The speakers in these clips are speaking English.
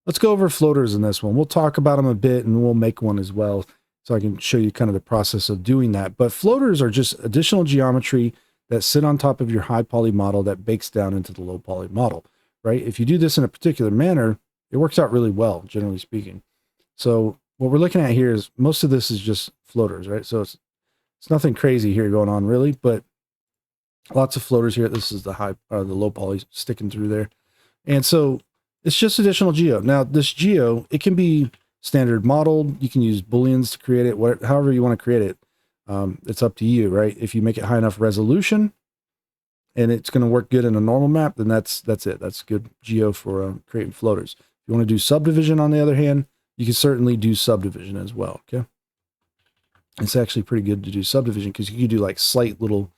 let's go over floaters in this one. We'll talk about them a bit and we'll make one as well. So I can show you kind of the process of doing that. But floaters are just additional geometry that sit on top of your high poly model that bakes down into the low poly model, right? If you do this in a particular manner, it works out really well, generally speaking. So what we're looking at here is most of this is just floaters, right? So it's nothing crazy here going on really, but lots of floaters here. This is the the low poly sticking through there. And so it's just additional geo. Now this geo, it can be standard modeled. You can use booleans to create it, however you want to create it. It's up to you, right? If you make it high enough resolution and it's going to work good in a normal map, then that's it. That's good geo for creating floaters. If you want to do subdivision, on the other hand, you can certainly do subdivision as well. Okay, it's actually pretty good to do subdivision because you can do like slight little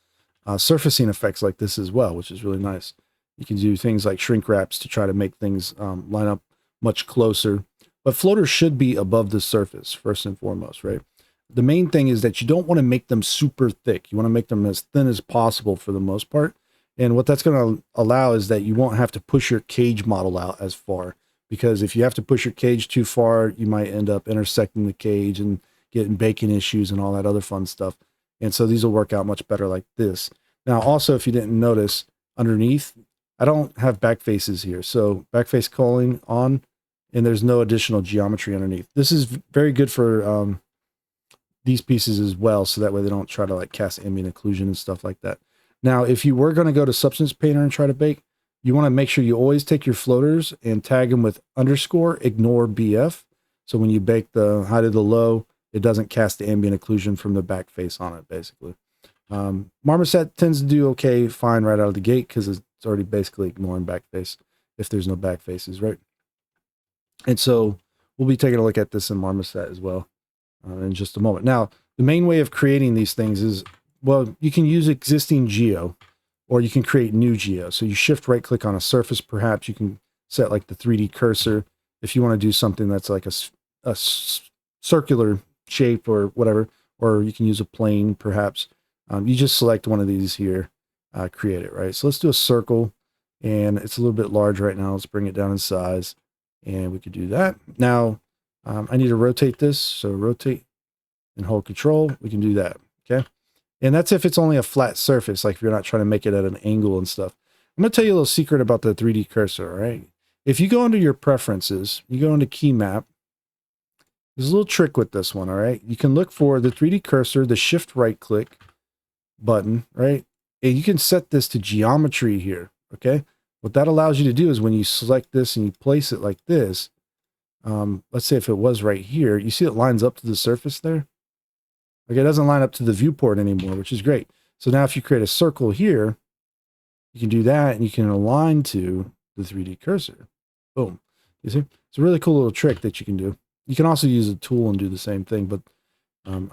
surfacing effects like this as well, which is really nice. You can do things like shrink wraps to try to make things line up much closer. But floaters should be above the surface, first and foremost, right? The main thing is that you don't want to make them super thick. You want to make them as thin as possible for the most part. And what that's going to allow is that you won't have to push your cage model out as far. Because if you have to push your cage too far, you might end up intersecting the cage and getting baking issues and all that other fun stuff. And so these will work out much better like this. Now, also, if you didn't notice, underneath, I don't have back faces here. So backface calling on, and there's no additional geometry underneath. This is very good for these pieces as well. So that way they don't try to like cast ambient occlusion and stuff like that. Now, if you were going to go to Substance Painter and try to bake, you want to make sure you always take your floaters and tag them with underscore ignore BF. So when you bake the high to the low, it doesn't cast the ambient occlusion from the back face on it, basically. Marmoset tends to do okay, fine right out of the gate because it's already basically ignoring back face if there's no back faces, right? And so we'll be taking a look at this in Marmoset as well in just a moment. Now, the main way of creating these things is, well, you can use existing geo or you can create new geo. So you shift right click on a surface, perhaps you can set like the 3D cursor if you want to do something that's like a circular shape or whatever, or you can use a plane perhaps. You just select one of these here, create it, right? So let's do a circle, and it's a little bit large right now. Let's bring it down in size, and we could do that. Now, I need to rotate this, so rotate and hold control. We can do that, okay? And that's if it's only a flat surface, like if you're not trying to make it at an angle and stuff. I'm going to tell you a little secret about the 3D cursor, all right? If you go into your preferences, you go into key map, there's a little trick with this one, all right? You can look for the 3D cursor, the shift right click button, right? And you can set this to geometry here, okay? What that allows you to do is when you select this and you place it like this, let's say if it was right here, you see it lines up to the surface there? Like it doesn't line up to the viewport anymore, which is great. So now if you create a circle here, you can do that and you can align to the 3D cursor. Boom. You see? It's a really cool little trick that you can do. You can also use a tool and do the same thing, but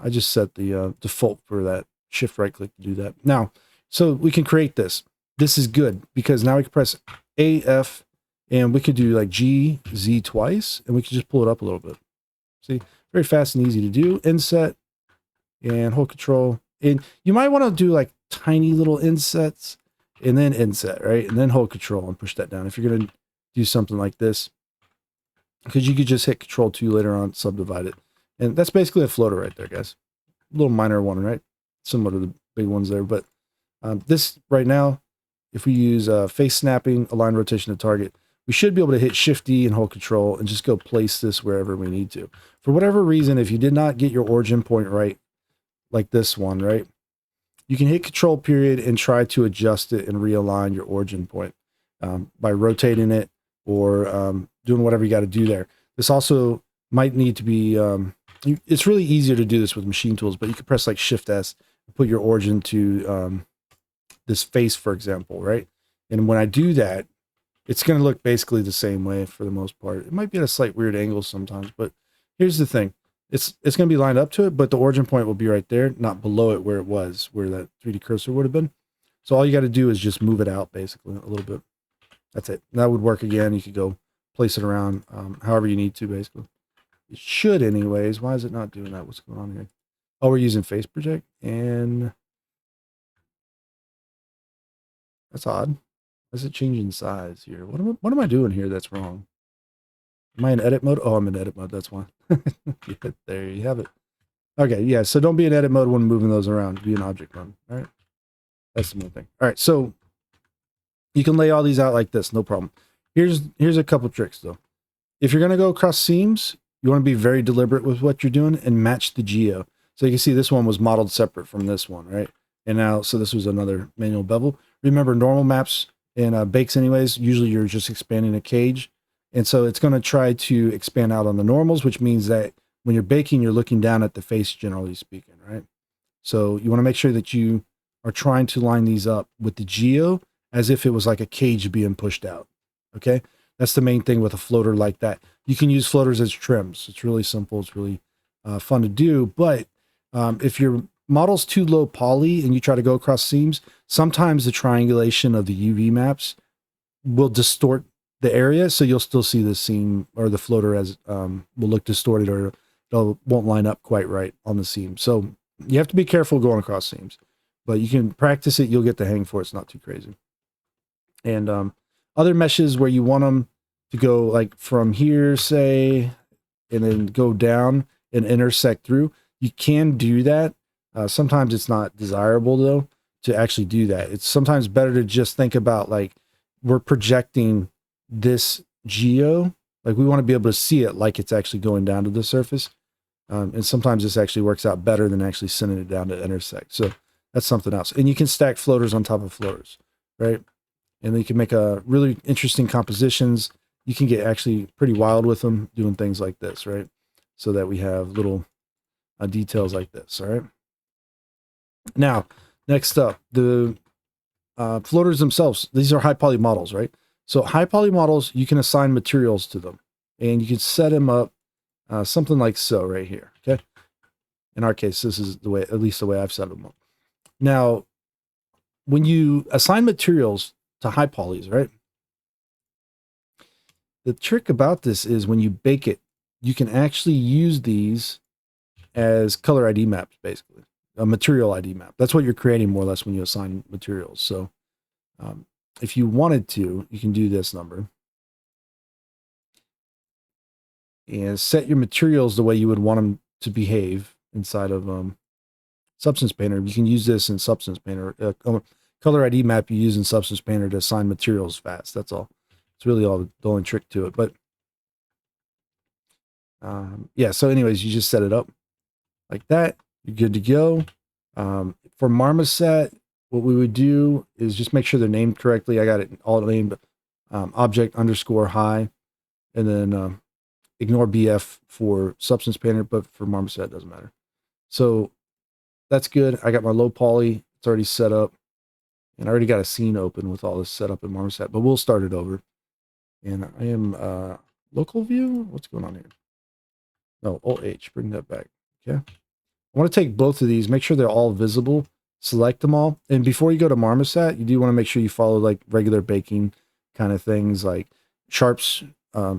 I just set the default for that shift right click to do that. Now, so we can create this. This is good because now we can press AF and we could do like G, Z twice, and we can just pull it up a little bit. See, very fast and easy to do. Inset and hold control. And you might want to do like tiny little insets and then inset, right? And then hold control and push that down. If you're going to do something like this, because you could just hit control 2 later on, subdivide it. And that's basically a floater right there, guys. A little minor one, right? Similar to the big ones there. But this right now, if we use face snapping, align rotation to target, we should be able to hit Shift D and hold control and just go place this wherever we need to. For whatever reason, if you did not get your origin point right, like this one, right, you can hit control period and try to adjust it and realign your origin point by rotating it or doing whatever you got to do there. This also might need to be, it's really easier to do this with machine tools, but you can press like Shift S and put your origin to this face, for example, right? And when I do that, it's going to look basically the same way for the most part. It might be at a slight weird angle sometimes, but here's the thing. It's going to be lined up to it, but the origin point will be right there, not below it where it was, where that 3D cursor would have been. So all you got to do is just move it out basically a little bit. That's it. That would work again. You could go place it around however you need to basically. It should anyways. Why is it not doing that? What's going on here? Oh, we're using face project and that's odd. Why is it changing size here? What am I doing here that's wrong? Am I in edit mode? Oh, I'm in edit mode. That's why. Yeah, there you have it. Okay, yeah. So don't be in edit mode when moving those around. Be in object mode. All right. That's the main thing. All right. So you can lay all these out like this, no problem. Here's a couple tricks though. If you're gonna go across seams, you want to be very deliberate with what you're doing and match the geo. So you can see this one was modeled separate from this one, right? And now, so this was another manual bevel. Remember, normal maps and bakes anyways, usually you're just expanding a cage. And so it's going to try to expand out on the normals, which means that when you're baking, you're looking down at the face, generally speaking, right? So you want to make sure that you are trying to line these up with the geo as if it was like a cage being pushed out. Okay. That's the main thing with a floater like that. You can use floaters as trims. It's really simple. It's really fun to do. But if your model's too low poly and you try to go across seams, sometimes the triangulation of the UV maps will distort the area. So you'll still see the seam or the floater as will look distorted, or it won't line up quite right on the seam. So you have to be careful going across seams, but you can practice it. You'll get the hang for it. It's not too crazy. And other meshes where you want them to go like from here, say, and then go down and intersect through, you can do that. Sometimes it's not desirable though to actually do that. It's sometimes better to just think about like we're projecting this geo, like we want to be able to see it like it's actually going down to the surface. And sometimes this actually works out better than actually sending it down to intersect. So that's something else. And you can stack floaters on top of floaters, right? And then you can make a really interesting compositions. You can get actually pretty wild with them doing things like this, right? So that we have little details like this, all right? Now, next up, the floaters themselves. These are high poly models, right? So high poly models, you can assign materials to them. And you can set them up something like so right here, okay? In our case, this is the way, at least the way I've set them up. Now, when you assign materials to high polys, right? The trick about this is when you bake it, you can actually use these as color ID maps, basically a material ID map. That's what you're creating more or less when you assign materials. So if you wanted to, you can do this number and set your materials the way you would want them to behave inside of Substance Painter. You can use this in Substance Painter. Color ID map you use in Substance Painter to assign materials fast. That's all. It's really all the only trick to it. But yeah, so anyways, you just set it up like that. You're good to go. For Marmoset, what we would do is just make sure they're named correctly. I got it all named object underscore high, and then ignore BF for Substance Painter, but for Marmoset, it doesn't matter. So that's good. I got my low poly. It's already set up. And I already got a scene open with all this set up in Marmoset, but we'll start it over. And I am local view. What's going on here? No, Alt H, bring that back. Okay. I want to take both of these, make sure they're all visible, select them all. And before you go to Marmoset, you do want to make sure you follow like regular baking kind of things, like sharps.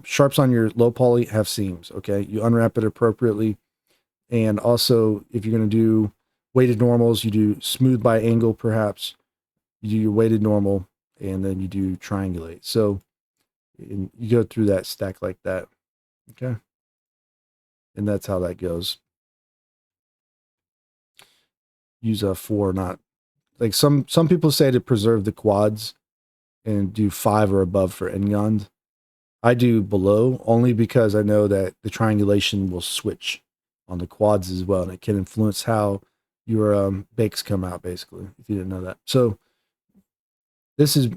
Sharps on your low poly have seams. Okay. You unwrap it appropriately. And also, if you're going to do weighted normals, you do smooth by angle, perhaps. You do your weighted normal, and then you do triangulate. So you go through that stack like that. Okay. And that's how that goes. Use a 4, not like some people say to preserve the quads and do 5 or above for Engond. I do below only because I know that the triangulation will switch on the quads as well, and it can influence how your bakes come out, basically, if you didn't know that. So this is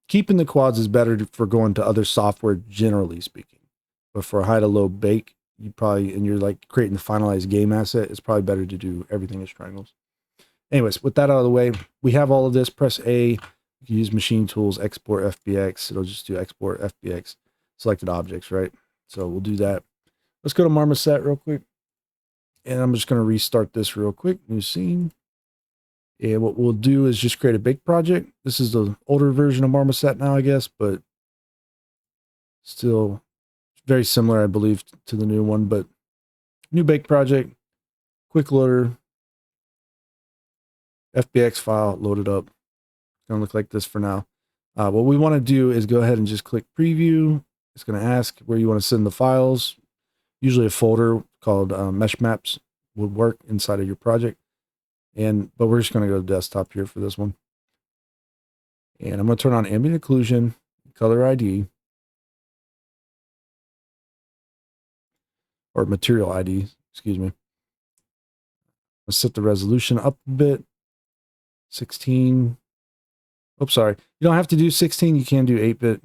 keeping the quads is better for going to other software, generally speaking. But for a high to low bake, you probably, and you're like creating the finalized game asset, it's probably better to do everything as triangles. Anyways, with that out of the way, we have all of this. Press A, you can use machine tools, export FBX. It'll just do export FBX selected objects, right? So we'll do that. Let's go to Marmoset real quick. And I'm just going to restart this real quick. New scene. And what we'll do is just create a bake project. This is the older version of Marmoset now, I guess, but still very similar, I believe, to the new one. But new bake project, quick loader, FBX file loaded up. It's going to look like this for now. What we want to do is go ahead and just click preview. It's going to ask where you want to send the files. Usually a folder called mesh maps would work inside of your project. But we're just going to go to desktop here for this one. And I'm going to turn on ambient occlusion, color ID, or material ID, excuse me. Let's set the resolution up a bit. 16. Oops, sorry. You don't have to do 16. You can do 8-bit.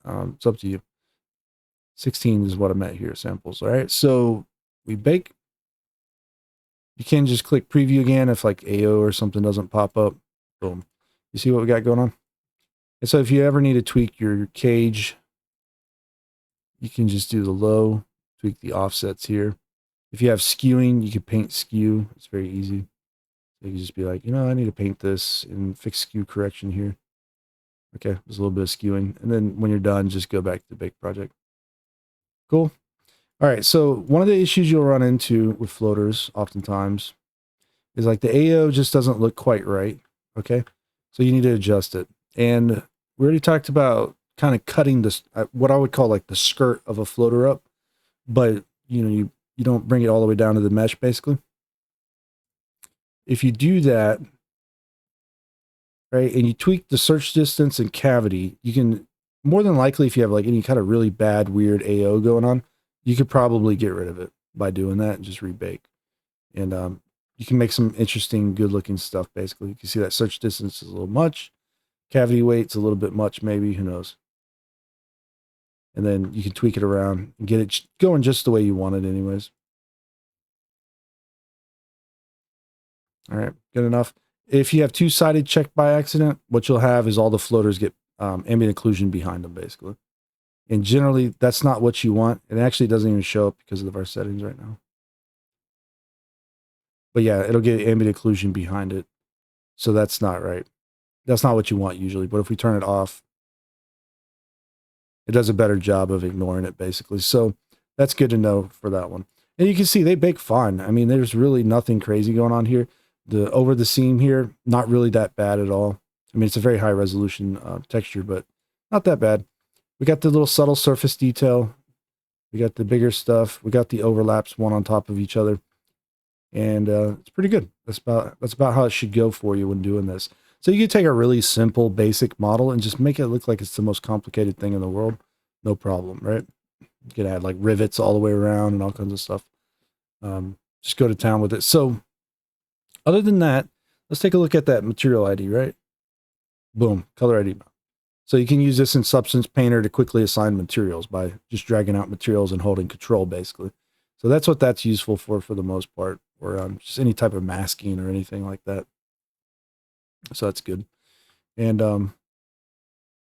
It's up to you. 16 is what I meant here, samples. All right, so we bake. You can just click preview again if like AO or something doesn't pop up. Boom. You see what we got going on? And so if you ever need to tweak your cage, you can just do the low, tweak the offsets here. If you have skewing, you can paint skew. It's very easy. So you can just be like, I need to paint this and fix skew correction here. Okay, there's a little bit of skewing. And then when you're done, just go back to the bake project. Cool. All right, so one of the issues you'll run into with floaters oftentimes is like the AO just doesn't look quite right, okay? So you need to adjust it. And we already talked about kind of cutting this, what I would call like the skirt of a floater up, but you don't bring it all the way down to the mesh basically. If you do that, right, and you tweak the search distance and cavity, you can, more than likely, if you have like any kind of really bad, weird AO going on, you could probably get rid of it by doing that and just rebake. And you can make some interesting, good looking stuff, basically. You can see that search distance is a little much. Cavity weight's a little bit much, maybe, who knows. And then you can tweak it around and get it going just the way you want it anyways. All right, good enough. If you have two-sided check by accident, what you'll have is all the floaters get ambient occlusion behind them, basically. And generally, that's not what you want. It actually doesn't even show up because of our settings right now. But yeah, it'll get ambient occlusion behind it. So that's not right. That's not what you want usually. But if we turn it off, it does a better job of ignoring it, basically. So that's good to know for that one. And you can see they bake fine. I mean, there's really nothing crazy going on here. The over the seam here, not really that bad at all. I mean, it's a very high resolution texture, but not that bad. We got the little subtle surface detail. We got the bigger stuff. We got the overlaps one on top of each other. And it's pretty good. That's about how it should go for you when doing this. So you can take a really simple, basic model and just make it look like it's the most complicated thing in the world. No problem, right? You can add like rivets all the way around and all kinds of stuff. Just go to town with it. So other than that, let's take a look at that material ID, right? Boom, color ID. So you can use this in Substance Painter to quickly assign materials by just dragging out materials and holding control, basically. So that's what that's useful for the most part, or just any type of masking or anything like that. So that's good. And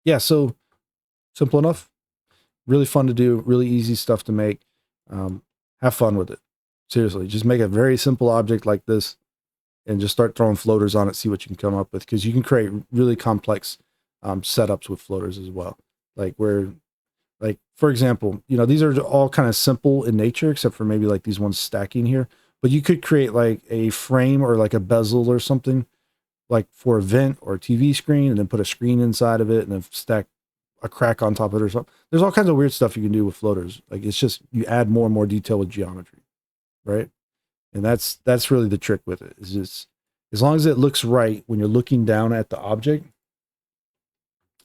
yeah, so simple enough, really fun to do, really easy stuff to make. Have fun with it. Seriously, just make a very simple object like this and just start throwing floaters on it, see what you can come up with, because you can create really complex setups with floaters as well. Like for example, these are all kind of simple in nature, except for maybe like these ones stacking here. But you could create like a frame or like a bezel or something like for a vent or a TV screen, and then put a screen inside of it and then stack a crack on top of it or something. There's all kinds of weird stuff you can do with floaters. Like it's just, you add more and more detail with geometry, right? And that's really the trick with it, is just as long as it looks right when you're looking down at the object,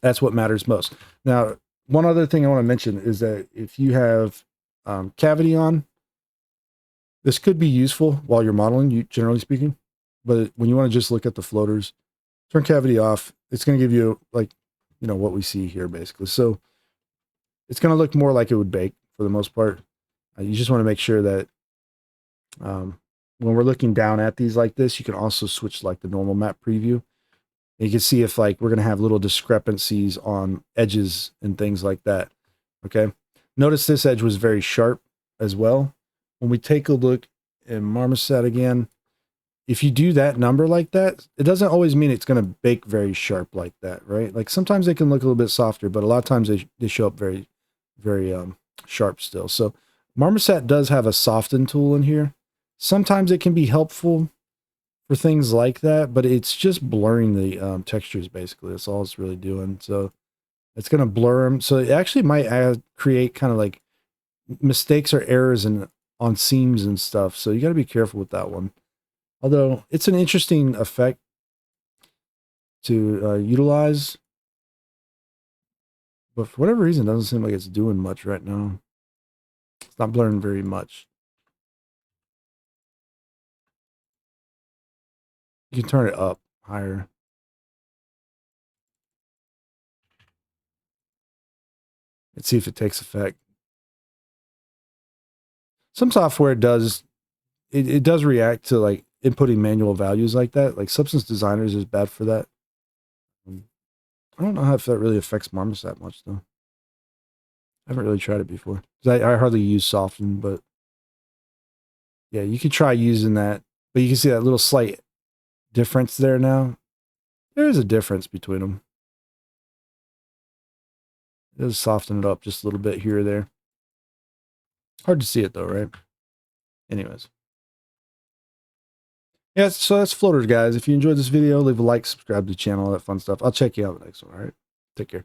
that's what matters most. Now, one other thing I want to mention is that if you have cavity on, this could be useful while you're modeling, generally speaking. But when you want to just look at the floaters, turn cavity off. It's going to give you like, what we see here basically. So it's going to look more like it would bake for the most part. You just want to make sure that when we're looking down at these like this, you can also switch like the normal map preview. And you can see if like we're going to have little discrepancies on edges and things like that. Okay. Notice this edge was very sharp as well. When we take a look at Marmoset again, if you do that number like that, it doesn't always mean it's going to bake very sharp like that, right? Like sometimes they can look a little bit softer, but a lot of times they show up very, very sharp still. So Marmoset does have a soften tool in here. Sometimes it can be helpful for things like that, but it's just blurring the textures basically. That's all it's really doing. So It's going to blur them. So it actually might create kind of like mistakes or errors on seams and stuff. So you got to be careful with that one. Although it's an interesting effect to utilize. But for whatever reason, it doesn't seem like it's doing much right now. It's not blurring very much. You can turn it up higher. And see if it takes effect. Some software does, it does react to like inputting manual values like that. Like Substance Designers is bad for that. I don't know how if that really affects Marmoset much though. I haven't really tried it before. I hardly use Soften, but yeah, you could try using that. But you can see that little slight difference there now. There is a difference between them. It does soften it up just a little bit here or there. Hard to see it though, right? Anyways. Yeah, so that's floaters, guys. If you enjoyed this video, leave a like, subscribe to the channel, all that fun stuff. I'll check you out in the next one, all right? Take care.